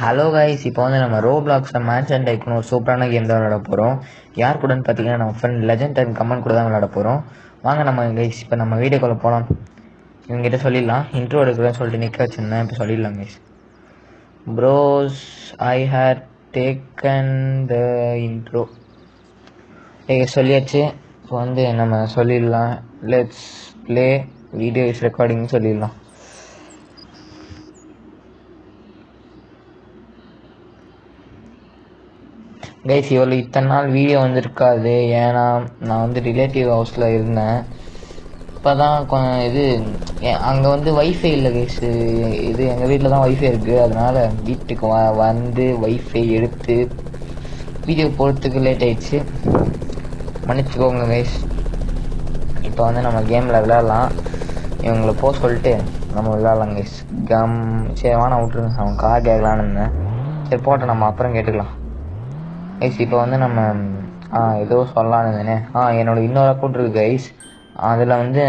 Hello guys, இப்போ வந்து நம்ம ரோப்ளாக்ஸில் மேன்ஷன் டைப்னு ஒரு சூப்பரான கேம் தான் விளையாட போகிறோம். யார் கூடன்னு பார்த்தீங்கன்னா நம்ம ஃப்ரெண்ட் லெஜண்ட் அண்ட் கமெண்ட் கூட தான் விளையாட போகிறோம். வாங்க நம்ம கைஸ் இப்போ நம்ம வீடியோக்குள்ளே போகலாம். இவங்ககிட்ட சொல்லிடலாம், இன்ட்ரோ எடுக்கிறேன்னு சொல்லிட்டு நிற்க வச்சுருந்தேன். இப்போ சொல்லிடலாம் guys. Bros, I had taken the intro. சொல்லியாச்சு. இப்போ வந்து நம்ம சொல்லிடலாம், let's play video is recording சொல்லிடலாம். கைஸ் இவ்வளோ இத்தனை நாள் வீடியோ வந்துருக்காது, ஏன்னா நான் வந்து ரிலேட்டிவ் ஹவுஸில் இருந்தேன். இப்போ தான் கொஞ்சம் இது அங்கே வந்து வைஃபை இல்லை கைஸ். இது எங்கள் வீட்டில் தான் வைஃபை இருக்குது. அதனால் வீட்டுக்கு வந்து வைஃபை எடுத்து வீடியோ போடுறதுக்கு லேட் ஆயிடுச்சு, மன்னிச்சுக்கோங்க கைஸ். இப்போ வந்து நம்ம கேமில் விளையாடலாம். இவங்களை போக சொல்லிட்டு நம்ம விளையாடலாம் கைஸ். சரி வானா விட்ருங்க, அவன் கார் கேட்கலான்னு இருந்தேன். சரி போட்டோம், நம்ம அப்புறம் கேட்டுக்கலாம். கைஸ் இப்போ வந்து நம்ம ஏதோ சொல்லலான்னு இருந்தேனே. என்னோடய இன்னொரு அக்கௌண்ட் இருக்குது கைஸ். அதில் வந்து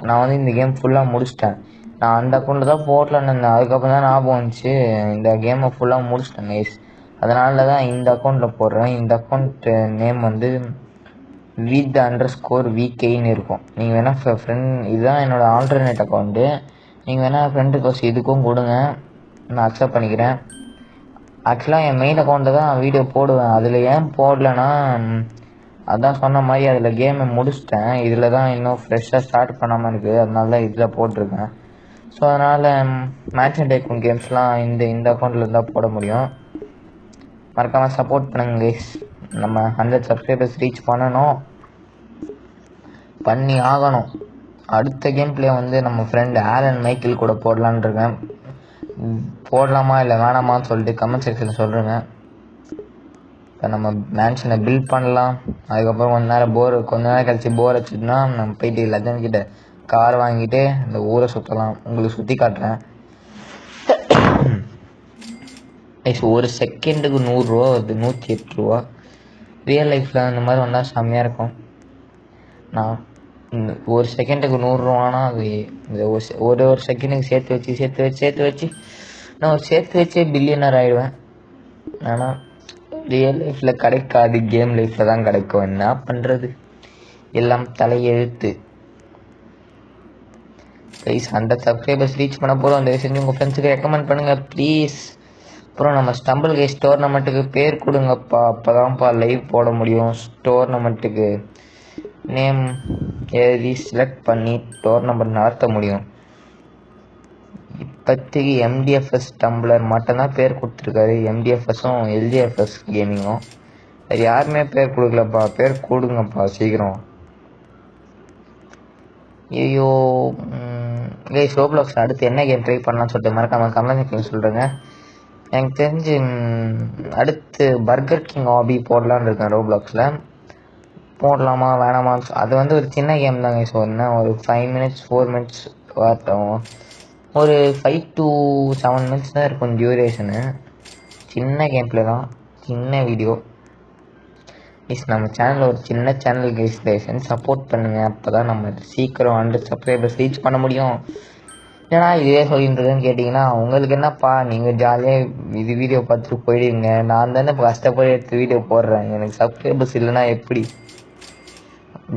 நான் வந்து இந்த கேம் ஃபுல்லாக முடிச்சிட்டேன். நான் அந்த அக்கௌண்ட்டில் தான் போடலான்னு இருந்தேன். அதுக்கப்புறம் தான் ஞாபகம் வந்துச்சு, இந்த கேமை ஃபுல்லாக முடிச்சிட்டேன் கைஸ். அதனால தான் இந்த அக்கௌண்ட்டில் போடுறேன். இந்த அக்கௌண்ட் நேம் வந்து @VKன்னு இருக்கும். நீங்கள் வேணால் ஃப்ரெண்ட், இதுதான் என்னோடய ஆல்டர்னேட் அக்கௌண்ட்டு. நீங்கள் வேணால் ஃப்ரெண்டு கோர்ஸ் இதுக்கும் கொடுங்க, நான் அக்செப்ட் பண்ணிக்கிறேன். ஆக்சுவலாக என் மெயின் அக்கௌண்ட்டில் தான் வீடியோ போடுவேன். அதில் ஏன் போடலைன்னா, அதான் சொன்ன மாதிரி அதில் கேமை முடிச்சிட்டேன். இதில் தான் இன்னும் ஃப்ரெஷ்ஷாக ஸ்டார்ட் பண்ணாமல் இருக்குது. அதனால தான் இதில் போட்டிருக்கேன். ஸோ அதனால் மேட்ச் டைக்கும் கேம்ஸ்லாம் இந்த அக்கௌண்ட்டில் இருந்தால் போட முடியும். மறக்காமல் சப்போர்ட் பண்ணுங்க கைஸ். நம்ம 100 சப்ஸ்கிரைபர்ஸ் ரீச் பண்ணி ஆகணும். அடுத்த கேம் பிளே வந்து நம்ம ஃப்ரெண்ட் ஆலன் மைக்கேல் கூட போடலான்னு இருக்கேன். போடலாமா இல்லை வேணாமான்னு சொல்லிட்டு கமெண்ட் செக்ஷனில் சொல்கிறேங்க. இப்போ நம்ம மேன்ஷனை பில்ட் பண்ணலாம். அதுக்கப்புறம் கொஞ்ச நேரம் கழிச்சு போர் வச்சுட்டுனா நம்ம போயிட்டு லெஜண்ட் கிட்ட கார் வாங்கிட்டு இந்த ஊரை சுற்றலாம். உங்களுக்கு சுற்றி காட்டுறேன். ஒரு செகண்டுக்கு 100 ரூபா வருது, 108 ரூபா. ரியல் லைஃப்பில் அந்த மாதிரி வந்தால் செம்மையாக இருக்கும். நான் ஒரு செகண்டுக்கு 100 ரூபானா அது ஒரு செகண்டுக்கு சேர்த்து வச்சு நான் சேர்த்து வச்சே பில்லியனர் ஆகிடுவேன். ஆனால் ரியல் லைஃப்பில் கிடைக்காது, கேம் லைஃப்பில் தான் கிடைக்கும். என்ன பண்ணுறது, எல்லாம் தலையெழுத்து. ப்ளீஸ் 100 சப்ஸ்கிரைபர்ஸ் ரீச் பண்ண போகிறோம். அந்த செஞ்சு உங்கள் ஃப்ரெண்ட்ஸுக்கு ரெக்கமெண்ட் பண்ணுங்கள் ப்ளீஸ். அப்புறம் நம்ம ஸ்டம்பிள் கேஸ் டோர்னமெண்ட்டுக்கு பேர் கொடுங்கப்பா, அப்போ தான்ப்பா லைவ் போட முடியும். டோர்னமெண்ட்டுக்கு நேம் எழுதி செலக்ட் பண்ணி டோர்னமெண்ட் நடத்த முடியும். இப்போதைக்கு MDFS டம்ளர் மட்டும்தான் பேர் கொடுத்துருக்காரு. MDFSும் LGFS கேமிங்கும் அது யாருமே பேர் கொடுக்கலப்பா. பேர் கொடுங்கப்பா சீக்கிரம். ஐயோ கைஸ், ரோப்ளாக்ஸ் அடுத்து என்ன கேம் ட்ரை பண்ணலாம்னு சொல்லிட்டு மறக்காம கமெண்ட் சொல்கிறேங்க. எனக்கு தெரிஞ்சு அடுத்து பர்கர் கிங் ஹாபி போடலான்னு இருக்கேன். ரோப்ளாக்ஸில் போடலாமா வேணாமா, அது வந்து ஒரு சின்ன கேம் தாங்க சொன்னேன். ஒரு 5 minutes 4 minutes வரட்டும். ஒரு 5 to 7 minutes தான் இருக்கும் டியூரேஷனு. சின்ன கேம் பிளே தான், சின்ன வீடியோ. நம்ம சேனலில் ஒரு சின்ன சேனல் கைஸ், சப்போர்ட் பண்ணுங்கள். அப்போ தான் நம்ம சீக்கிரம் 100 சப்ஸ்கிரைபர்ஸ் ரீச் பண்ண முடியும். ஏன்னா இதே சொல்லின்றதுன்னு கேட்டிங்கன்னா, உங்களுக்கு என்னப்பா நீங்கள் ஜாலியாக இது வீடியோ பார்த்துட்டு போயிடுவீங்க. நான் தானே இப்போ கஷ்டப்பட்டு எடுத்து வீடியோ போடுறேன். எனக்கு சப்ஸ்கிரைபர்ஸ் இல்லைன்னா எப்படி?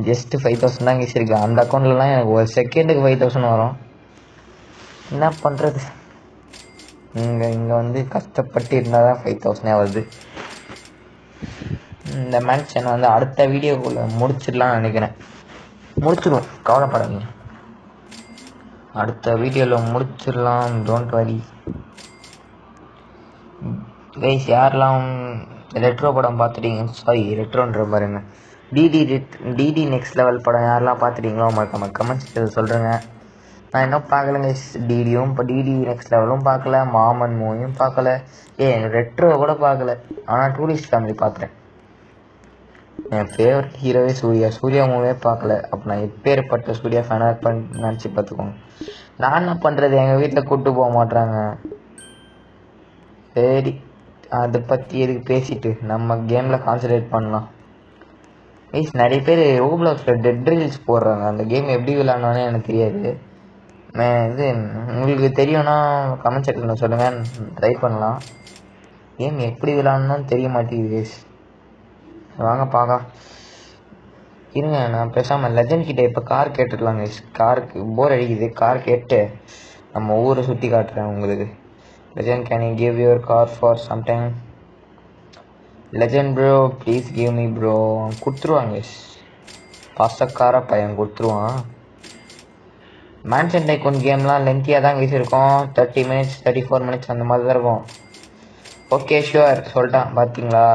ஜஸ்ட் 5000 தான் கைஸ் இருக்குது. அந்த அக்கௌண்ட்லலாம் எனக்கு ஒரு செகண்டுக்கு 5000 வரும். என்ன பண்ணுறது, இங்கே வந்து கஷ்டப்பட்டு இருந்தால் தான் 5000 வருது. இந்த மேன்ஷன் வந்து அடுத்த வீடியோக்குள்ளே முடிச்சிடலாம்னு நினைக்கிறேன். முடிச்சிடுவோம், கவலைப்படாதீங்க. அடுத்த வீடியோவில் முடிச்சிடலாம், டோன்ட் வரி கைஸ். யாரெல்லாம் ரெட்ரோ படம் பார்த்துட்டீங்க, சாரி ரெட்ரோன்ற பாருங்க, டிடி நெக்ஸ்ட் லெவல் படம் யாரெல்லாம் பார்த்துட்டீங்களோ மறக்காம கமெண்ட்ஸ் சொல்கிறேங்க. நான் இன்னும் பார்க்கலங்க டிடியும், இப்போ டிடி நெக்ஸ்ட் லெவலும் பார்க்கல, மாமன் மூவியும் பார்க்கல, ரெட்ரோ கூட பார்க்கல. ஆனால் டூரிஸ்ட் ஃபேமிலி பார்த்துட்டேன். என் ஃபேவரட் ஹீரோவே சூர்யா மூவியே பார்க்கல. அப்போ நான் எப்பேற்பட்ட சூர்யா ஃபேனாக நினச்சி பார்த்துக்கோங்க. நான் என்ன பண்ணுறது, எங்கள் வீட்டில் கூப்பிட்டு போக மாட்றாங்க. சரி, அதை பற்றி எதுக்கு பேசிட்டு நம்ம கேமில் கான்சன்ட்ரேட் பண்ணலாம். நிறைய பேர் ரோப்ளாக்ஸில் டெட் ரீல்ஸ் போடுறாங்க. அந்த கேம் எப்படி விளையாடணும்னு எனக்கு தெரியாது. இது உங்களுக்கு தெரியும்னா கமெண்ட் செக்ஷனில் சொல்லுங்கள், ட்ரை பண்ணலாம். கேம் எப்படி விளாட்ணுன்னு தெரிய மாட்டேங்குது கேஸ். வாங்க பார்க்கலாம். இருங்க, நான் பேசாமல் லெஜண்ட் கிட்டே இப்போ கார் கேட்டுடலாம் கேஸ். காருக்கு போர் அடிக்குது, கார் கேட்டு நம்ம ஊரை சுற்றி காட்டுறேன் உங்களுக்கு. Legend, can you give your car for some time? Legend bro please give me bro. கொடுத்துருவாங்க கேஸ், பாசக்கார பையன் கொடுத்துருவான். மேன்ஷன் டைக்கூன் கேம்லாம் லென்த்தியாக தான் இருக்கும், 30 minutes 34 minutes அந்த மாதிரி தான் இருக்கும். ஓகே ஷுவர் சொல்லிட்டான் பார்த்தீங்களா.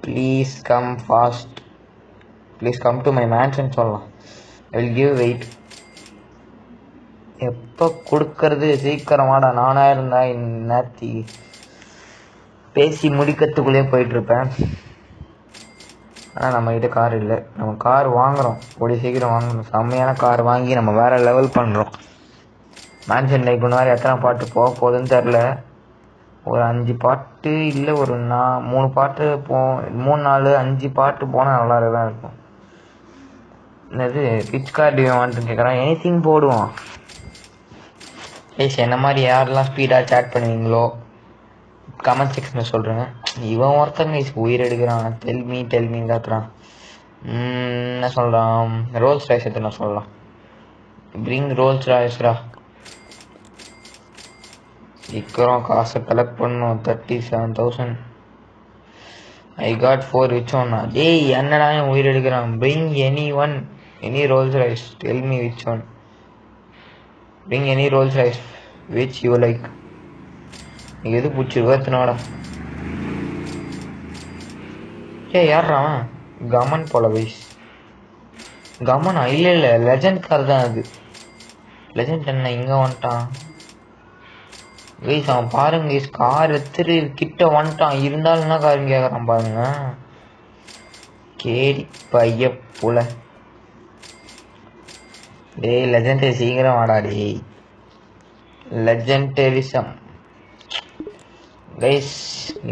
Please come fast, please come to my mansion சொல்லலாம். I will give wait. எப்போ கொடுக்கறது சீக்கிரமாடா. நானாக இருந்தால் இந்நேரத்தி பேசி முடிக்கிறதுக்குள்ளேயே போயிட்டுருப்பேன். ஆனால் நம்மக்கிட்ட கார் இல்லை. நம்ம கார் வாங்குகிறோம், கூடிய சீக்கிரம் வாங்கணும். செம்மையான கார் வாங்கி நம்ம வேறு லெவல் பண்ணுறோம். மேன்ஷன் டைக்கூன் மாதிரி எத்தனை பாட்டு போக போகுதுன்னு தெரில. ஒரு 5 பாட்டு இல்லை, ஒரு 3 பாட்டு 3 4 5 பாட்டு போனால் நல்லா தான் இருக்கும். என்னது பிச் கார் டியூ வான்ட்டு கேட்குறான். எனிதிங் போடுவோம். என்ன மாதிரி யாரெல்லாம் ஸ்பீடாக சேட் பண்ணுவீங்களோ கமெண்ட் செக்ஷனில் சொல்கிறேங்க. இவன் ஒருத்தங்க உயிர் எடுக்கிறான். டெல்மீன்னு காத்துறான். என்ன சொல்கிறான்? ரோல்ஸ் ராய்ஸ் எடுத்து சொல்லலாம். பிரிங் ரோல்ஸ் ராய்ஸ்ரா. சீக்கிரம் காசை கலெக்ட் பண்ணும். 37,000. ஐ காட் 4 விச் ஒன்னா. டேய் என்னடா உயிர் எடுக்கிறான். Bring any Rolls Royce. Tell me which one. Bring any Rolls Royce which you like. எது பிடிச்சிருக்கோ எத்தனோட. யார்ரா கமன் போல வைஸ். கமனா? இல்லை லெஜண்ட் கார் தான் அது. லெஜண்ட் என்ன இங்கே வந்துட்டான் வைஸ். அவன் பாருங்க வைஸ், கார் எடுத்துட்டு கிட்ட வந்துட்டான். இருந்தாலும் என்ன காருன்னு கேட்குறான் பாருங்க. கேடி பைய போல. டேய் லெஜண்ட் சீக்கிரம் வாடா டேய். லெஜண்டரிசம் கைஸ்.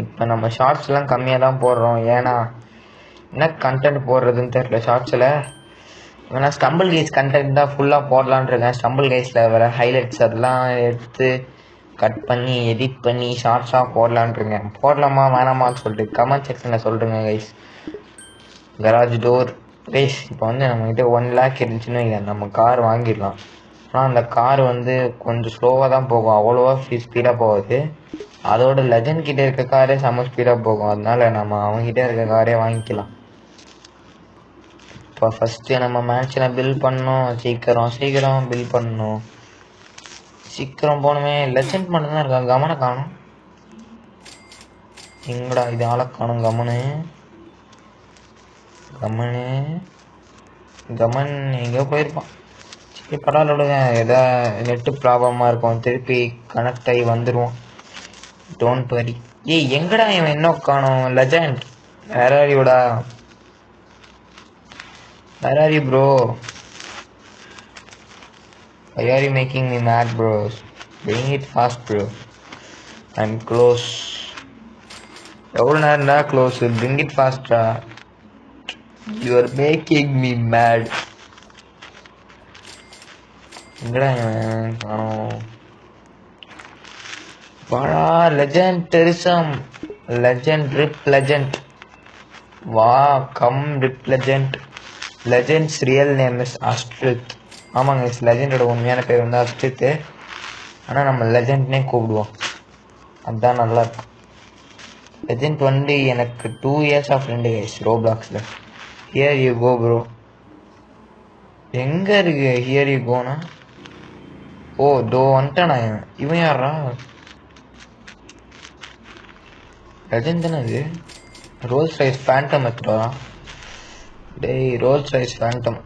இப்போ நம்ம ஷார்ட்ஸ்லாம் கம்மியாக தான் போடுறோம். ஏன்னா என்ன கண்டென்ட் போடுறதுன்னு தெரியல ஷார்ட்ஸில். ஏன்னா ஸ்டம்பிள் கைஸ் கண்டென்ட் தான் ஃபுல்லாக போடலான் இருக்கேன். ஸ்டம்பிள் கைஸில் வர ஹைலைட்ஸ் அதெல்லாம் எடுத்து கட் பண்ணி எடிட் பண்ணி ஷார்ட்ஸாக போடலான் இருக்கேன். போடலாமா வேணாமான்னு சொல்லிட்டு கமெண்ட் செக்ஷனில் சொல்கிறேங்க கைஸ். Garage door guys. இப்போ வந்து நம்மக்கிட்ட 1 lakh இருந்துச்சுன்னு இல்லை, நம்ம கார் வாங்கிடலாம். ஆனால் அந்த கார் வந்து கொஞ்சம் ஸ்லோவாக தான் போகும், அவ்வளோவா ஸ்பீடாக போகாது. அதோட லெஜண்ட் கிட்டே இருக்க காரே செம்ம ஸ்பீடாக போகும். அதனால நம்ம அவங்ககிட்ட இருக்க காரே வாங்கிக்கலாம். இப்போ ஃபஸ்ட்டு நம்ம மேட்சனை பில் பண்ணணும். சீக்கிரம் பில் பண்ணணும். சீக்கிரம் போகணுமே. லெஜண்ட் மட்டும்தான் இருக்கான், கமனை காணும். எங்கடா இது ஆளை காணும். கமன் எங்கேயோ போயிருப்பான். சரி பரவாயில்ல விடுங்க, எதா நெட்டு ப்ராப்ளமாக இருக்கும், திருப்பி கனெக்ட் ஆகி வந்துடுவோம். Don't worry. எங்கடா இவன் இன்னும் காணும். லெஜண்ட் வேர் ஆர் யூடா? Where are you bro? Why are you making me mad bro? Bring it fast bro. I'm close. எவ்வளோ நேரம்டா close? Bring it faster. You are making me mad. எங்கடா காணும். வாடா legend டெரிசம். Legend rip legend. வா come rip legend. Legend's real name is Astrid. ஆமாங்க, லெஜண்டோட உண்மையான பேர் வந்து அஸ்ட்ரித்து. ஆனால் நம்ம லெஜண்ட்னே கூப்பிடுவோம், அதுதான் நல்லாயிருக்கும். லெஜண்ட் வந்து எனக்கு 2 years ஆஃப் ஃப்ரெண்டு கைஸ் ரோப்ளாக்ஸில். Here you go bro. எங்கே இருக்கு ஹியர் யூ கோனா? ஓ தோ வந்துட்டானா இவன். யாரா? லெஜண்ட் தானே இது. ரோல்ஸ் ராய்ஸ் ஃபேண்டம் எடுத்துட்டா. டேய் Rolls Royce Phantom.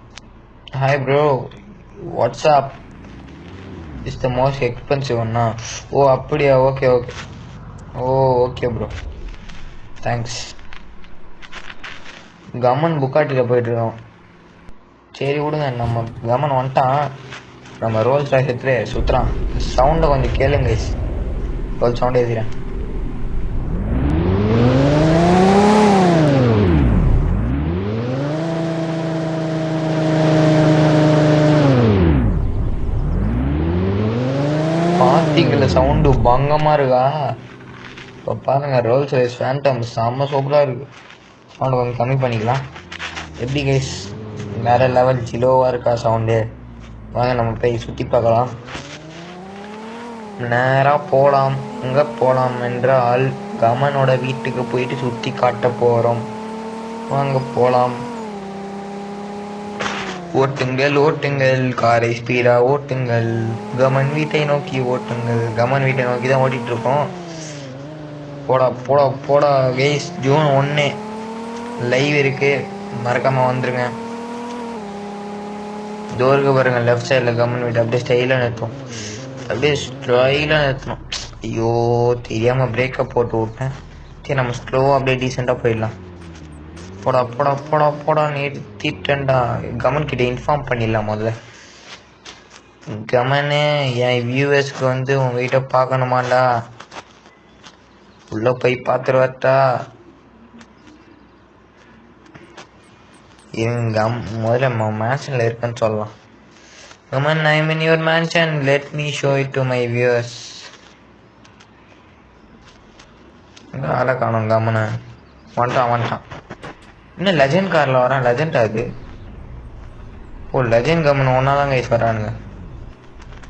Hi bro, what's up? Is the most expensive ஒன்னா? ஓ அப்படியா, okay okay bro, thanks. Gaman புக்காட்டியில் போயிட்டுருக்கோம். சரி விடுங்க, நம்ம கமன் வந்துட்டான். நம்ம ரோல்ஸ் ராய்ஸ் எடுத்துட்டு சுற்றுறான். சவுண்டை கொஞ்சம் கேளுங்க, ரோல் சவுண்டை எழுதிறேன். இல்லை சவுண்டு பங்கமாக இருக்கா? இப்போ பாருங்க ரோல்ஸ் ரைஸ் ஃபேண்டம் செம்ம சூப்பராக இருக்குது. சவுண்டு கொஞ்சம் கம்மி பண்ணிக்கலாம். எப்படி கைஸ் வேறு லெவல் ஜிலோவாக இருக்கா சவுண்டு? வாங்க நம்ம போய் சுற்றி பார்க்கலாம். நேராக போகலாம். எங்கே போகலாம் என்றால் கமனோட வீட்டுக்கு போயிட்டு சுற்றி காட்ட போகிறோம். வாங்க போகலாம். ஓட்டுங்கள் ஓட்டுங்கள் காரை ஸ்பீடா ஓட்டுங்கள். கமன் வீட்டை நோக்கி ஓட்டுங்கள். கமன் வீட்டை நோக்கி தான் ஓட்டிகிட்டு இருக்கோம். போடா போடா போடா கைஸ், ஜூன் 1 லைவ் இருக்குது, மறக்காமல் வந்துடுங்க. டோருக்கு பாருங்க லெஃப்ட் சைடில் கமன் வீட்டு அப்படியே ஸ்டைலாக நிறுத்தும். அப்படியே ஸ்டைலாக நிறுத்தணும். ஐயோ தெரியாமல் பிரேக்கப் போட்டு விட்டேன். சரி நம்ம ஸ்லோவாக அப்படியே டீசெண்டாக போயிடலாம். போடா போடா போடா போடா நிறுத்திட்டேன்டா. கமன் கிட்ட இன்ஃபார்ம் பண்ணிடலாம் முதல்ல. கமனு என் வியூவர்ஸ்க்கு வந்து உன் வீட்டை பார்க்கணுமாண்டா, உள்ளே போய் பார்த்துட்டு வரட்டா. முதல்ல மேன்ஷனில் இருக்குன்னு சொல்லலாம். Come on I mean your mansion, let me show it to my viewers. ஆளை காணும் கமனை. வந்துட்டான். இன்னும் லெஜண்ட் காரில் வரான். லெஜண்ட் அது ஓ லெஜண்ட் கமன் ஒன்றா தான் கைஸ் வரானுங்க.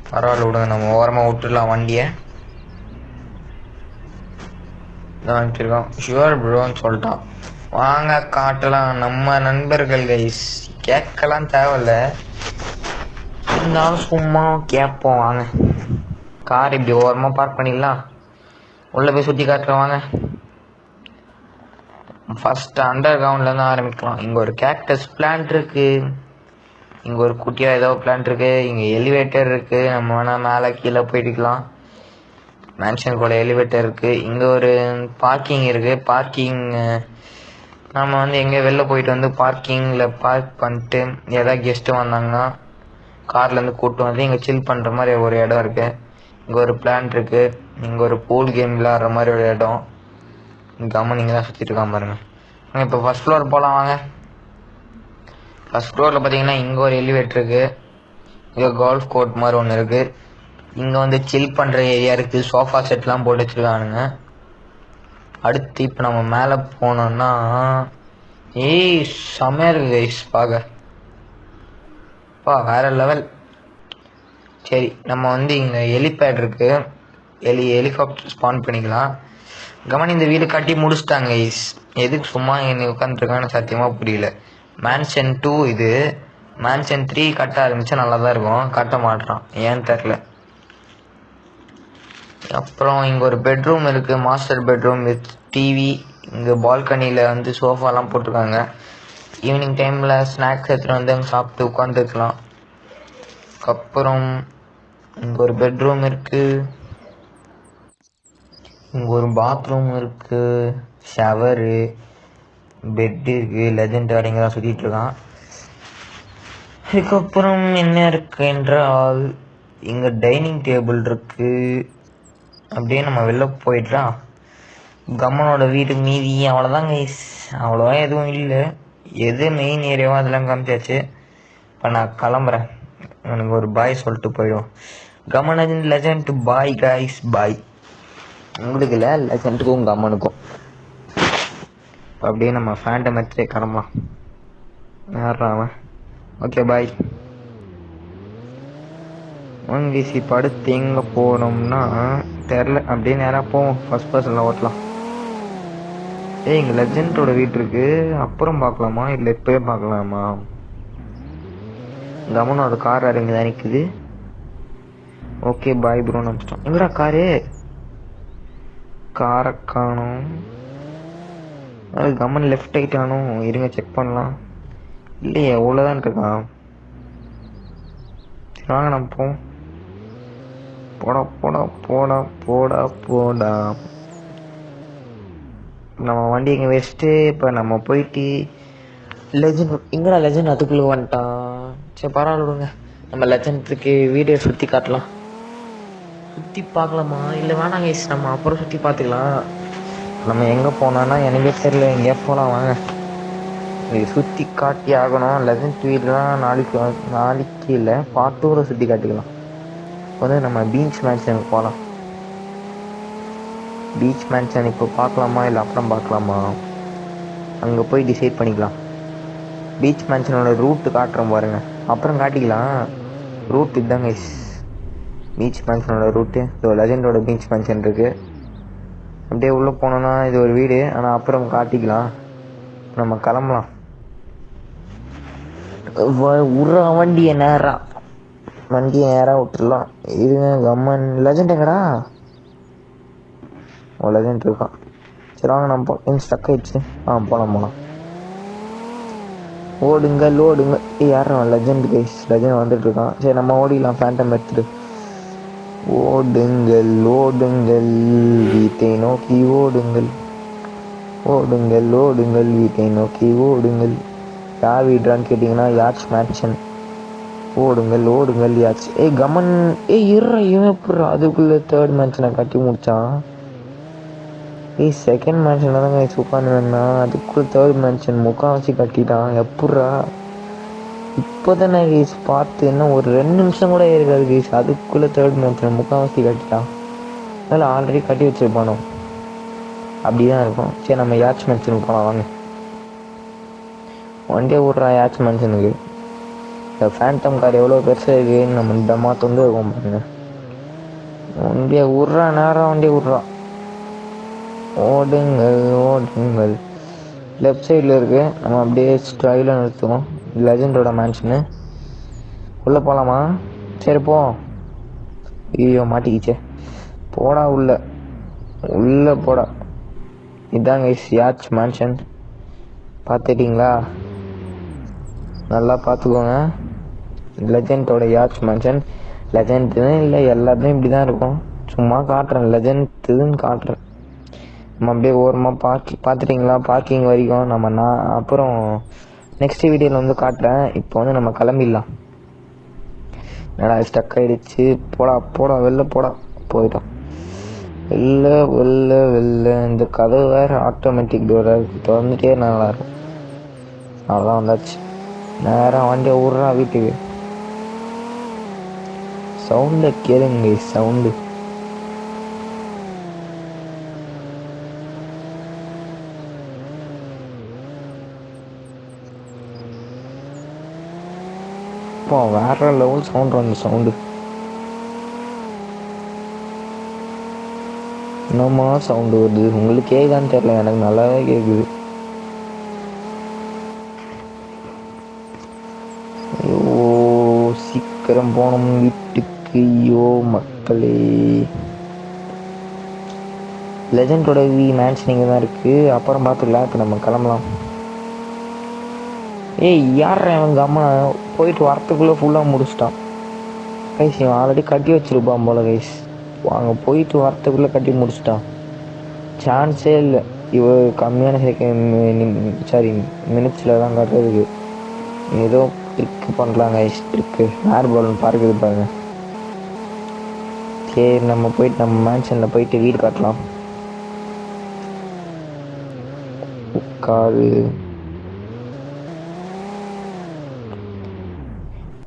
பரவாயில்ல விடுங்க, நம்ம ஓரமாக விட்டுடலாம் வண்டியை. அனுப்பிச்சிருக்கோம். ஷுவர் ப்ரோன்னு சொல்லிட்டான். வாங்க காட்டலாம். நம்ம நண்பர்கள் கைஸ், கேட்கலாம் தேவையில்ல, இருந்தாலும் சும்மா கேட்போம். வாங்க கார் இப்படி ஓரமாக பார்க் பண்ணிடலாம். உள்ளே போய் சுற்றி காட்டுறோம் வாங்க. ஃபஸ்ட்டு அண்டர் கிரவுண்ட்லேருந்து ஆரம்பிக்கலாம். இங்கே ஒரு கேக்டஸ் பிளான்ட் இருக்குது. இங்கே ஒரு குட்டியாக ஏதோ பிளான்ட் இருக்குது. இங்கே எலிவேட்டர் இருக்குது. நம்ம வேணால் மேலே கீழே போயிட்டுக்கலாம். மேன்ஷன் கூட எலிவேட்டர் இருக்குது. இங்கே ஒரு பார்க்கிங் இருக்குது. பார்க்கிங் நம்ம வந்து எங்கே வெளில போயிட்டு வந்து பார்க்கிங்கில் பார்க் பண்ணிட்டு ஏதாவது கெஸ்ட்டு வந்தாங்கன்னா கார்லேருந்து கூப்பிட்டு வந்து இங்கே சில் பண்ணுற மாதிரி ஒரு இடம் இருக்குது. இங்கே ஒரு பிளான்ட் இருக்குது. இங்கே ஒரு பூல் கேம் விளாட்ற மாதிரி ஒரு இடம். கம்மன் இங்கே தான் சுற்றிட்டு இருக்காம பாருங்க. இப்போ ஃபஸ்ட் ஃப்ளோர் போகலாம் வாங்க. ஃபஸ்ட் ஃப்ளோரில் பார்த்தீங்கன்னா இங்கே ஒரு எலிவேட்டர் இருக்குது. இங்கே கோல்ஃப் கோர்ட் மாதிரி ஒன்று இருக்குது. இங்கே வந்து சில் பண்ணுற ஏரியா இருக்குது. சோஃபா செட்லாம் போட்டு வச்சுருக்கானுங்க. அடுத்து இப்போ நம்ம மேலே போனோம்னா செம்மையாக இருக்குது கைஸ் பார்க்க. வேறு லெவல். சரி நம்ம வந்து இங்கே ஹெலிபேட் இருக்குது. ஹெலிகாப்டர் ஸ்பான் பண்ணிக்கலாம். கமன் இந்த வீடு கட்டி முடிச்சிட்டாங்க கைஸ். எதுக்கு சும்மா என்னை உட்காந்துருக்கான்னு சத்தியமாக புரியல. மேன்ஷன் 2 இது. மேன்ஷன் 3 கட்ட ஆரம்பித்தா நல்லா தான் இருக்கும். கட்ட மாட்டான் ஏன்னு தெரில. அப்புறம் இங்கே ஒரு பெட்ரூம் இருக்குது. Master bedroom with TV. இங்கே பால்கனியில் வந்து சோஃபாலாம் போட்டிருக்காங்க. ஈவினிங் டைமில் ஸ்நாக்ஸ் எடுத்துகிட்டு வந்து அங்கே சாப்பிட்டு உட்காந்துருக்கலாம். அப்புறம் இங்கே ஒரு பெட்ரூம் இருக்குது. இங்கே ஒரு பாத்ரூம் இருக்குது. ஷவரு, பெட்டு இருக்குது. லெஜண்ட் அப்படிங்க தான் சுற்றிட்டு இருக்கான். அதுக்கப்புறம் என்ன இருக்குது என்றால் இங்கே டைனிங் டேபிள் இருக்குது. அப்படியே நம்ம வெளில போயிடலாம். கம்மனோட வீடு மீதி அவ்வளோதான் கைஸ். அவ்வளோவா எதுவும் இல்லை. எது மெயின் ஏரியாவோ அதெல்லாம் காமிச்சாச்சு. இப்போ நான் கிளம்புறேன். எனக்கு ஒரு பாய் சொல்லிட்டு போயிடும். Come on legend bye guys bye. உங்களுக்கு இல்லை, லெஜண்ட்டுக்கும் கம்மனுக்கும். அப்படியே நம்ம ஃபேண்டம் எடுத்துகிட்டே கிளம்பலாம். யாராவன் ஓகே பாய். வாங்கிசி படுத்து எங்கே போனோம்னா தெரில. அப்படியே நேராக போவோம். ஃபஸ்ட் பர்சனில் ஓட்டலாம். இங்கே லெஜண்டோட வீட்டு இருக்கு. அப்புறம் பார்க்கலாமா இல்லை இப்போயே பார்க்கலாமா? கமனோட கார் இங்கே தான் நிற்குது. ஓகே பாய் ப்ரோ நினச்சிட்டோம். எங்கடா காரை காணும். அது கமன் லெஃப்ட் ஆகிட்டானோ? இருங்க செக் பண்ணலாம். இல்லையே எவ்வளோதான் இருக்கான். சரி வாங்க நம்ம போவோம். போடா போடா போடா போடா போடா. நம்ம வண்டி இங்கே வச்சுட்டு இப்போ நம்ம போயிட்டு லெஜண்ட் எங்கடா லெஜண்ட் அதுக்குள்ளே வந்துட்டான். சரி பரவாயில்ல விடுங்க. நம்ம லெஜண்ட்க்கு வீடியோ சுற்றி காட்டலாம். சுற்றி பார்க்கலாமா இல்லை வேணாங்க கைஸ், நம்ம அப்புறம் சுற்றி பார்த்துக்கலாம். நம்ம எங்கே போனோன்னா எனக்கே தெரியல. எங்கேயா போகலாம் வாங்க. இது சுற்றி காட்டி ஆகணும். லெஜண்ட் வீடெலாம் நாளைக்கு இல்லை பார்ட் 2 சுற்றி காட்டிக்கலாம். வந்து நம்ம பீச் மேட்ச் எனக்கு போகலாம். பீச் மேன்ஷன் இப்போ பார்க்கலாமா இல்லை அப்புறம் பார்க்கலாமா? அங்கே போய் டிசைட் பண்ணிக்கலாம். பீச் மேன்ஷனோட ரூட்டு காட்டுறோம் பாருங்க, அப்புறம் காட்டிக்கலாம். ரூட் இதுதாங்க பீச் மேன்ஷனோட ரூட்டு. இது லெஜெண்டோட பீச் மேன்ஷன் இருக்குது. அப்படியே உள்ளே போனோன்னா இது ஒரு வீடு, ஆனால் அப்புறம் காட்டிக்கலாம். நம்ம கிளம்பலாம். வண்டியை நேராக விட்டுடலாம். இதுங்க கம்மன் லெஜெண்ட் எங்கடா? லெஜெண்ட் இருக்கான். சரி வாங்க நம்ம ஸ்டக் ஆயிடுச்சு. போகலாம். ஓடுங்க. யாரும் லெஜெண்ட் கைஸ், லெஜெண்ட் வந்துட்டு இருக்கான். சரி நம்ம ஓடிடலாம். ஃபேண்டம் எடுத்துட்டு ஓடுங்கள் வீட்டை நோக்கி ஓடுங்கள் வீட்டை நோக்கி ஓடுங்கள். யார் வீடுறான்னு கேட்டிங்கன்னா யாச் மேன்ஷன். ஓடுங்கள் யாச். கமன் இருறா அதுக்குள்ளே தேர்ட் மேன்ஷனை கட்டி முடிச்சான். செகண்ட் மேன்ஷனில் தாங்க உட்காந்துருந்தா, அதுக்குள்ளே தேர்ட் மேன்ஷன் முக்கால்வாசி கட்டிட்டான். எப்பட்றா இப்போ தானே கைஸ் பார்த்து, இன்னும் ஒரு 2 நிமிஷம் கூட இருக்காது கைஸ், அதுக்குள்ளே தேர்ட் மேன்ஷன் முக்கால்வாசி கட்டிட்டான். அதனால் ஆல்ரெடி கட்டி வச்சுருப்பானோ, அப்படி தான் இருக்கும். சரி நம்ம யாச் மேன்ஷனுக்கு போகலாம் வாங்க. வண்டியை விட்றா யாச் மேன்ஷனுக்கு. இந்த ஃபேண்டம் கார் எவ்வளோ பெருசாக இருக்குன்னு நம்ம இந்த மாற்ற வந்து இருக்கும் பாருங்க. வண்டியை விட்றா, நேரம் வண்டியை விட்றா. ஓடுங்கள். லெஃப்ட் சைடில் இருக்குது. நம்ம அப்படியே ஸ்டைலாக நிறுத்துவோம். லெஜெண்டோட மேன்ஷனு. உள்ளே போகலாமா? சரி போ. ஐயோ மாட்டிக்கிச்சே. போடா உள்ளே போடா. இதாங்க யாச் மேன்ஷன். பார்த்துட்டிங்களா? நல்லா பார்த்துக்கோங்க. லெஜெண்டோட யாச் மேன்ஷன். லெஜெண்ட்னு இல்லை, எல்லாத்தையும் இப்படி தான் இருக்கும். சும்மா காட்டுறேன், லெஜெண்ட்னு காட்டுறேன். நம்ம அப்படியே ஓரமாக பார்த்துட்டிங்களா? பார்க்கிங் வரைக்கும் நம்ம அப்புறம் நெக்ஸ்ட் வீடியோவில் வந்து காட்டுறேன். இப்போ வந்து நம்ம கிளம்பிடலாம். என்னடா ஸ்டக் ஆகிடுச்சு. போடா வெளில போடா. போயிட்டோம். வெளில இந்த கதவு வேறு ஆட்டோமேட்டிக் டோர் திறந்துட்டே நல்லாயிருக்கும். அவ்வளோதான் வந்தாச்சு. நேராக வண்டியை விட்றா வீட்டுக்கு. சவுண்டை கேளுங்க, சவுண்டு. வேற லெவல் சவுண்ட் அந்த சவுண்டு. என்னமா சவுண்டு வருது உங்களுக்கு? கேட்கான்னு தெரியல, எனக்கு நல்லாவே கேட்குது. ஐயோ சீக்கிரம் போனோம் வீட்டுக்கு. ஐயோ மக்களே, லெஜெண்டோட மேன்ஷன் தான் இருக்குது. அப்புறம் பார்த்துக்கலாம். இப்போ நம்ம கிளம்பலாம். யார் அவன் அம்மா போயிட்டு வரத்துக்குள்ளே ஃபுல்லாக முடிச்சிட்டான் கைஸ். இவன் ஆல்ரெடி கட்டி வச்சுருப்பான் போல கைஸ். அங்கே போயிட்டு வரத்துக்குள்ளே கட்டி முடிச்சிட்டான். சான்ஸே இல்லை. இவ கம்மியான மினிட்ஸில் தான் கட்டுறதுக்கு ஏதோ ட்ரிக்கு பண்ணுறாங்க கைஸ். ட்ரிக்கு ஏர் பலூன் பார்க்குது பாருங்க. சரி நம்ம போயிட்டு நம்ம மேன்ஷனில் போயிட்டு வீடு காட்டலாம். உட்காரு.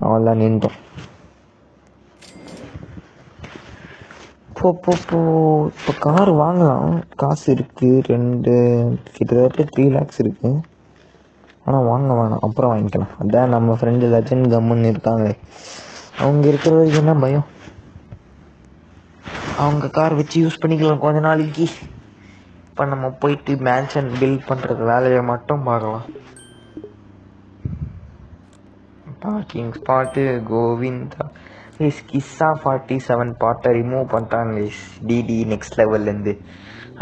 அவெல்லாம் நின்றோம். இப்போ கார் வாங்கலாம். காசு இருக்குது. கிட்டத்தட்ட 3 lakhs இருக்குது. ஆனால் வாங்க வேணாம், அப்புறம் வாங்கிக்கலாம். அதான் நம்ம ஃப்ரெண்டு லெஜெண்ட் கம்முன்னு இருக்காங்க. அவங்க இருக்கிற வரைக்கும் என்ன பயம். அவங்க கார் வச்சு யூஸ் பண்ணிக்கலாம் கொஞ்ச நாளைக்கு. இப்போ நம்ம போயிட்டு மேன்ஷன் பில்ட் பண்ணுறது வேலையை மட்டும் பார்க்கலாம். Parking spot Govinda. கிஸ்ஸா 47 பாட்டை ரிமூவ் பண்ணிட்டாங்க டிடி நெக்ஸ்ட் லெவல்லேருந்து.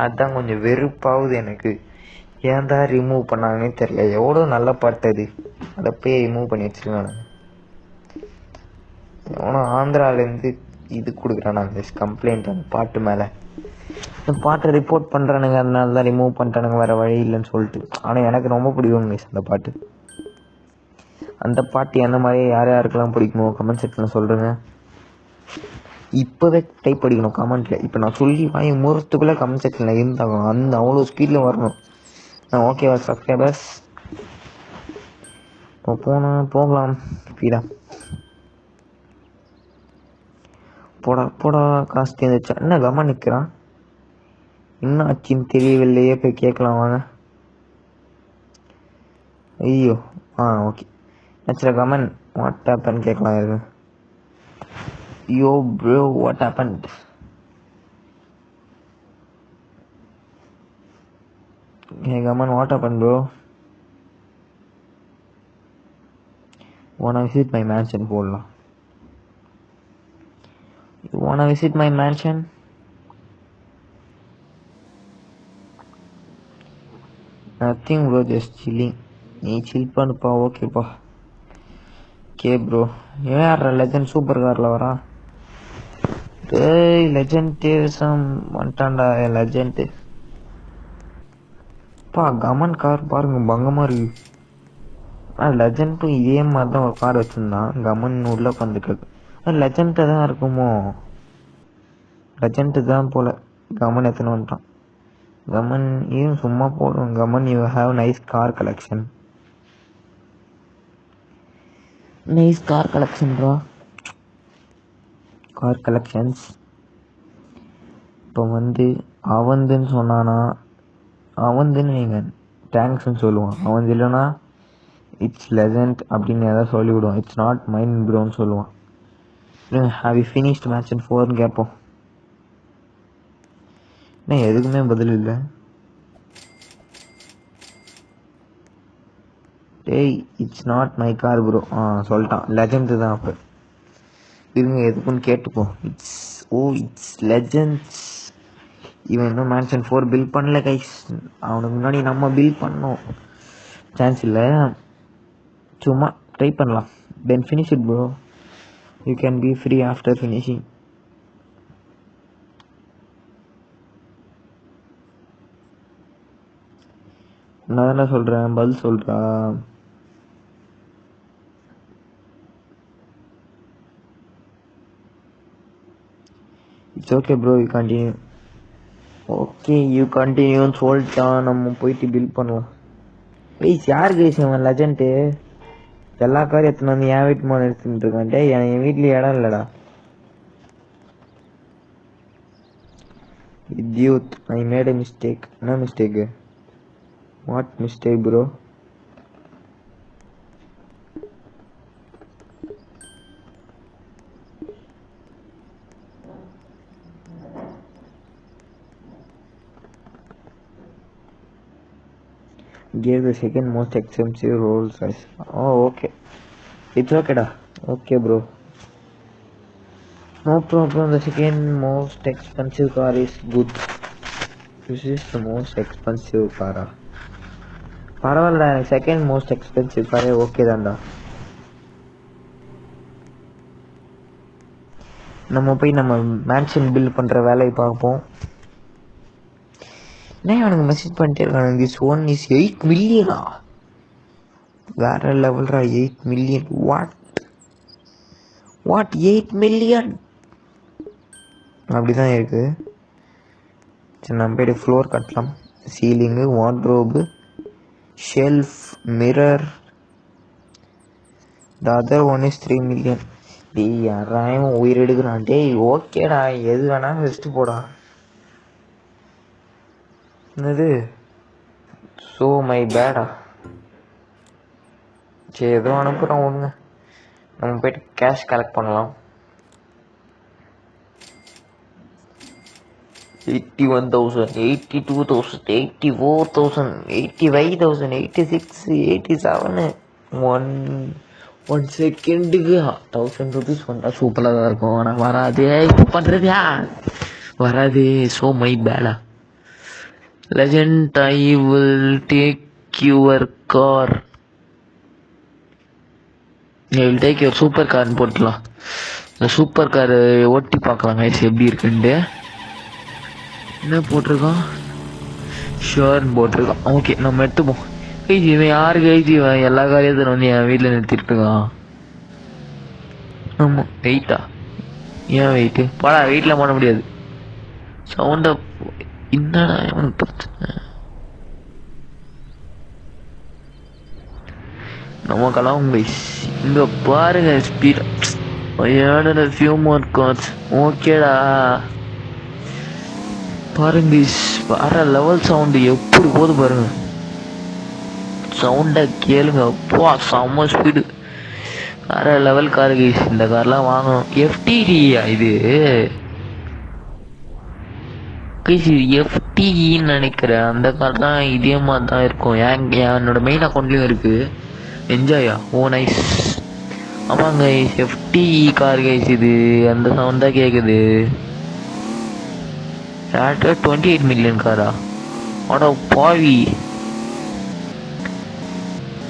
அதுதான் கொஞ்சம் வெறுப்பாகுது எனக்கு. ஏன் தான் ரிமூவ் பண்ணாங்கன்னே தெரியல. எவ்வளோ நல்ல பாட்டு அது, அதை போய் ரிமூவ் பண்ணி வச்சுருக்காங்க. எவ்வளோ ஆந்திராவிலேருந்து இது கொடுக்குறானுங்க கம்ப்ளைண்ட் அந்த பாட்டு மேலே. இந்த பாட்டை ரிப்போர்ட் பண்ணுறானுங்க, அதனால தான் ரிமூவ் பண்ணிட்டானுங்க, வேறு வழி இல்லைன்னு சொல்லிட்டு. ஆனால் எனக்கு ரொம்ப பிடிக்கும் அந்த பாட்டு. அந்த பாட்டு அந்த மாதிரி யாருக்கெல்லாம் பிடிக்குமோ கமெண்ட் செக்ஷனில் சொல்கிறேங்க. இப்போவே டைப் படிக்கணும் கமெண்ட்டில். இப்போ நான் சொல்லி வாங்கி முறத்துக்குள்ளே கமெண்ட் செக்ஷனில் இருந்தாகும். அந்த அவ்வளோ ஸ்பீடில் வரணும். ஓகேவா சப்ஸ்கிரைபர்ஸ்? இப்போ போகலாம் ஸ்பீடாக. போடா காசு தேர்ந்துச்சா? என்ன கம்மா நிற்கிறான்? என்ன ஆச்சுன்னு தெரியவில்லையே, போய் கேட்கலாம் வாங்க. ஐயோ okay. Natural comment what happen கேட்கலாம். இது yo bro what happen. Hey Gaman, what happened bro? Wanna visit my mansion போடலாம். You wanna visit my mansion? Nothing bro, just chilling. நீ chill பண்ணுப்பா. ஓகேப்பா. Okay bro. யார் லெஜண்ட் சூப்பர் கார்ல வரா? டேய் லெஜண்ட் தேசம் வந்துட்டான்டா லெஜண்ட். பா கமன் கார் பாருங்க பங்கமா இருக்கு. லெஜண்ட்டும் இதே மாதிரி தான் ஒரு கார் வச்சிருந்தான். கமன் உள்ள உட்காந்துருக்கு. லெஜண்ட்டு தான் இருக்குமோ? லெஜண்ட்டு தான் போல. கமன் எத்தனை வந்துட்டான். கமன் ஏன் சும்மா போடும். Come on you have nice car collection. Nice car collection bro. Car collections. இப்போ வந்து அவந்துன்னு சொன்னானா, அவந்துன்னு நீங்கள் தேங்க்ஸ்ன்னு சொல்லுவான். அவன் இல்லைன்னா இட்ஸ் லெஜண்ட் அப்படின்னு ஏதாவது சொல்லிவிடுவான். இட்ஸ் நாட் மைன் ப்ரோன்னு சொல்லுவான். Have you finished match in 4ன்னு கேட்போம். என்ன எதுக்குமே பதில் இல்லை. டேய் it's not my car bro. சொல்லிட்டான் லெஜண்ட் தான். அப்போ இருங்க எதுக்குன்னு கேட்டுப்போம். It's legends. இவன் இன்னும் மேன்ஷன் 4 பில் பண்ணல கைஸ். அவனுக்கு முன்னாடி நம்ம பில் பண்ணோம். சான்ஸ் இல்லை, சும்மா ட்ரை பண்ணலாம். Then finish it bro. You can be free after finishing. நான் தானே சொல்கிறேன், பதில் சொல்கிறா. It's okay bro, you continue. Okay you கண்டினியூன்னு சொல்லிட்டான். நம்ம போயிட்டு பில் பண்ணலாம். கைஸ் யார் கைஸ் அவன் லெஜண்ட்டு? எல்லா காரும் எத்தனை வந்து என் வீட்டு மேலே எடுத்துட்டு இருக்கான். டே என் வீட்லேயே இடம் இல்லைடா. Vidyut I made a mistake. என்ன mistake? What mistake bro? Gave the second most expensive Rolls Royce. Oh, okay. It's okay da. Okay bro. No problem. The second most expensive car is good. This is the most expensive car. பரவாயில்ல, second most expensive காரே okay தான்டா. நம்ம போய் நம்ம mansion bill பண்ணுற வேலையை பார்ப்போம். என்ன அவனுக்கு மெசேஜ் பண்ணிட்டே இருக்கானு. This one is 8 millionaire? வேற லெவல்ரா. 8 மில்லியன். What 8 million? அப்படிதான் இருக்கு. சரி நம்ம போய்ட்டு ஃப்ளோர் கட்டலாம். Ceiling, wardrobe, shelf, mirror. The other one is 3 million. டேய் யாராயும் உயிர் எடுக்கிறான். டேய் ஓகேடா, எது வேணாலும் வச்சுட்டு போடா. என்னது ஸோ மை பேடா. சரி எதுவும் அனுப்புகிறோம் ஒன்று. நம்ம போய்ட்டு கேஷ் கலெக்ட் பண்ணலாம். 81,000, 82,000, 84,000, 85,000, 86, 87. 1 செகண்டுக்கு 1000 ருபீஸ் வந்தால் சூப்பராக தான் இருக்கும். ஆனால் வராதே. இப்போ பண்ணுறதா வராதே. ஸோ மை பேடா. Legend, I will take your car. I will take your super car போட்டுலாம். இந்த சூப்பர் கார் ஓட்டி பார்க்கலாம் கைஸ் எப்படி இருக்குன்ட்டு. என்ன போட்டிருக்கான்? ஷோர்னு போட்டிருக்கான். ஓகே நம்ம எடுத்துப்போம். கைஸ் இவன் யாரு கைஸ்? இவன் எல்லா காரியத்தையும் வந்து என் வீட்டில் நிறுத்திட்டு இருக்கான். ஆமாம் வெயிட்டா? ஏன் வெயிட்டு? பாடா வெயிட்டில் பண்ண முடியாது. சவுண்டை என்னடா இவனுக்கு பிரச்சனை? நமக்கெல்லாம் இங்க பாருங்க ஸ்பீட். Few more cars. ஓகேடா பாருங்க வேற லெவல் சவுண்டு எப்படி போது பாருங்க, சவுண்டை கேளுங்க. அப்பா செம்ம ஸ்பீடு, வேற லெவல் காரு கைஸ். இந்த கார்லாம் வாங்கணும். எஃப்டிடியா இது கைஸ்? இது எஃப்டின்னு நினைக்கிறேன். அந்த கார் தான் இதே மாதிரி தான் இருக்கும். என்னோட மெயின் அக்கௌண்ட்லேயும் இருக்கு. என்ஜாயா? Oh nice. ஆமாங்க எஃப்டி கார் கைஸ். இது அந்த சவுண்ட் தான் கேட்குது. 28 மில்லியன் காரா? ஆடா பாவி,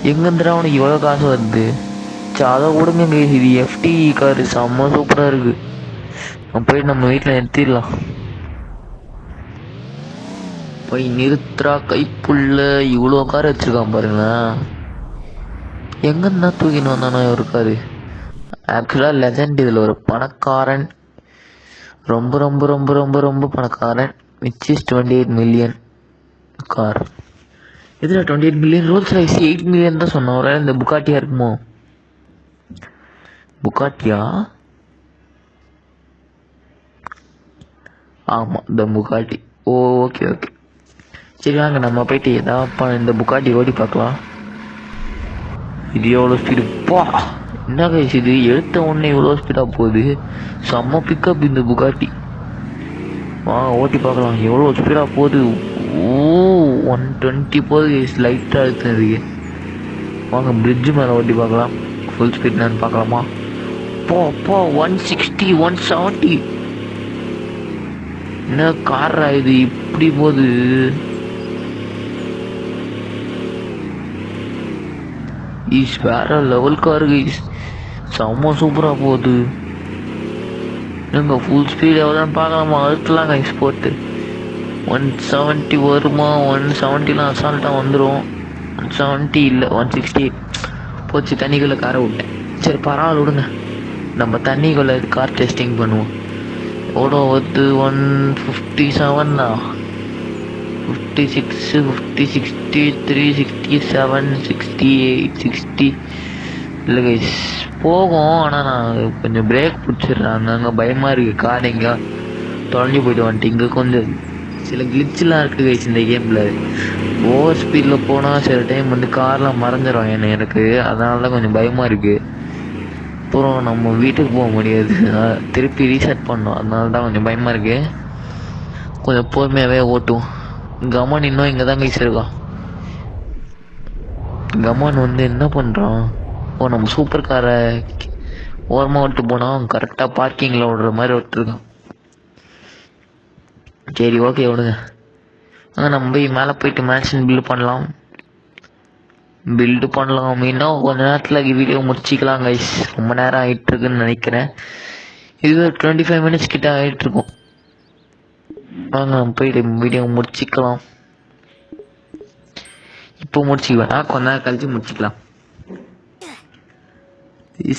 எங்கேருந்துடா அவனுக்கு இவ்வளோ காசு வருது? அதை விடுங்க கைஸ், இது எஃப்டி காரு செம்ம சூப்பராக இருக்கு. போய் நம்ம வீட்டில் நிறுத்திடலாம். போய் நிறுத்துறா கைப்புள்ள. இவ்வளோ கார் வச்சிருக்கான் பாருங்களேன். எங்கன்னா தூக்கின்னு வந்தானோ இருக்காரு. ஆக்சுவலாக லெஜண்ட் இதில் ஒரு பணக்காரன், ரொம்ப ரொம்ப ரொம்ப ரொம்ப ரொம்ப பணக்காரன். Which is 28 million car. இதில் 28 மில்லியன். ரோல்ஸ் ராய்ஸ் 8 மில்லியன் தான் சொன்னோம். ஒரு இந்த புகாட்டியா இருக்குமோ? புகாட்டியா? ஆமாம், இந்த புகாட்டி. ஓ ஓகே ஓகே, சரி வாங்க நம்ம போயிட்டு ஏதாவது இந்த புகாட்டி ஓடி பார்க்கலாம். இது எவ்வளோ ஸ்பீடு பா! என்ன கைஸ் இது, எடுத்த உடனே இவ்வளோ ஸ்பீடாக போகுது. செம்ம பிக்கப் இந்த புகாட்டி. வாங்க ஓட்டி பார்க்கலாம் எவ்வளோ ஸ்பீடாக போகுது. ஓ 120 போகுது கைஸ், லைட்டாக எடுத்துனதுக்கு. வாங்க பிரிட்ஜு மேலே ஓட்டி பார்க்கலாம். ஃபுல் ஸ்பீட் நான் பார்க்கலாமா? போ 160 170. என்ன கார் இது இப்படி போகுது? ஈஸ் வேற லெவல் காரு கைஸ், செம்ம சூப்பராக போகுது. எங்கள் ஃபுல் ஸ்பீட் எவ்வளோன்னு பார்க்கலாமா? அழுத்தலாம் கைஸ் போட்டு. 170 வருமா? 170லாம் அசால்ட்டாக வந்துடும். 170 இல்லை 160 போச்சு. தண்ணிக்குள்ளே காரை விட்டேன். சரி பரவாயில்ல விடுங்க, நம்ம தண்ணிக்குள்ளே கார் டெஸ்டிங் பண்ணுவோம். எவ்வளோ வருது? 157 56 50 63 67 68 60. இல்லை கைஸ் போகும், ஆனால் நான் கொஞ்சம் பிரேக் பிடிச்சிடுறேன். அங்கே பயமாக இருக்குது. கார் எங்கே தொலைஞ்சு போய்ட்டு வந்துட்டு. இங்கே கொஞ்சம் சில கிளிச்செலாம் இருக்குது கைஸ் இந்த கேமில். ஓவர் ஸ்பீடில் போனால் சில டைம் வந்து கார்லாம் மறைஞ்சிடும் எனக்கு. அதனால தான் கொஞ்சம் பயமாக இருக்குது. அப்புறம் நம்ம வீட்டுக்கு போக முடியாது, திருப்பி ரீசெட் பண்ணோம். அதனால தான் கொஞ்சம் பயமாக இருக்குது. கொஞ்சம் பொறுமையாகவே ஓட்டுவோம். கமான் இன்னும் இங்கே தான் கைஸ் இருக்கான். கமான் வந்து என்ன பண்ணுறான்? ஓ நம்ம சூப்பர் காரை ஓரமாக விட்டு போனால் அவன் கரெக்டாக பார்க்கிங்கில் விடுற மாதிரி விட்டுருக்கான். சரி ஓகே விடுங்க. நம்ம போய் மேலே போயிட்டு மேன்ஷன் பில்டு பண்ணலாம். இன்னும் கொஞ்ச நேரத்தில் வீடியோ முடிச்சிக்கலாம் கைஸ். ரொம்ப நேரம் ஆகிட்டுருக்குன்னு நினைக்கிறேன். இது 25 மினிட்ஸ் கிட்ட ஆகிட்டுருக்கும். வாங்க நம்ம போயிட்டு வீடியோ முடிச்சிக்கலாம். இப்போ முடிச்சிக்குவேன், கொஞ்ச நேரம் கழிச்சு முடிச்சிக்கலாம்.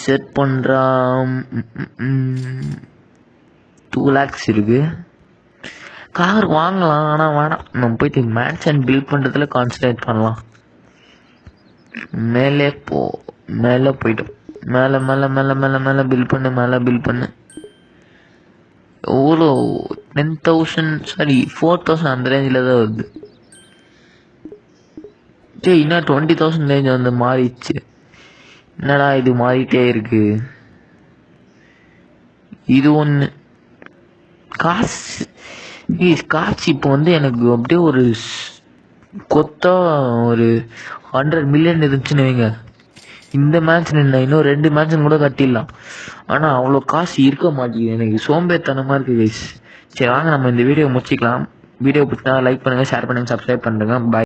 செட் பண்ணுறான். 2 lakhs இருக்கு. கார் வாங்கலாம், ஆனால் வேணாம். நம்ம போயிட்டு மேன்ஷன் பில்ட் பண்ணுறதுல கான்சன்ட்ரேட் பண்ணலாம். மேலே போயிட்டோம். மேலே மேலே மேலே மேலே மேலே பில் பண்ணு. எவ்வளோ 10,000 சாரி 4,000 அந்த ரேஞ்சில் தான் வருது. சரி இன்னும் 20,000 ரேஞ்ச் வந்து மாறிடுச்சு. என்னடா இது மாறிட்டே இருக்கு. இது ஒன்று காசு இப்போ வந்து எனக்கு அப்படியே ஒரு கொத்தா ஒரு 100 மில்லியன் இருந்துச்சுன்னு வைங்க. இந்த மேன்ஷன் என்ன இன்னும் 2 மேன்ஷன் கூட கட்டிடலாம். ஆனால் அவ்வளோ காசு இருக்க மாட்டேங்குது. எனக்கு சோம்பேத்தனமாக இருக்குது கைஸ். சரி வாங்க நம்ம இந்த வீடியோ முடிச்சிக்கலாம். வீடியோ பிடிச்சா லைக் பண்ணுங்கள், ஷேர் பண்ணுங்கள், சப்ஸ்கிரைப் பண்ணுங்கள். பாய்.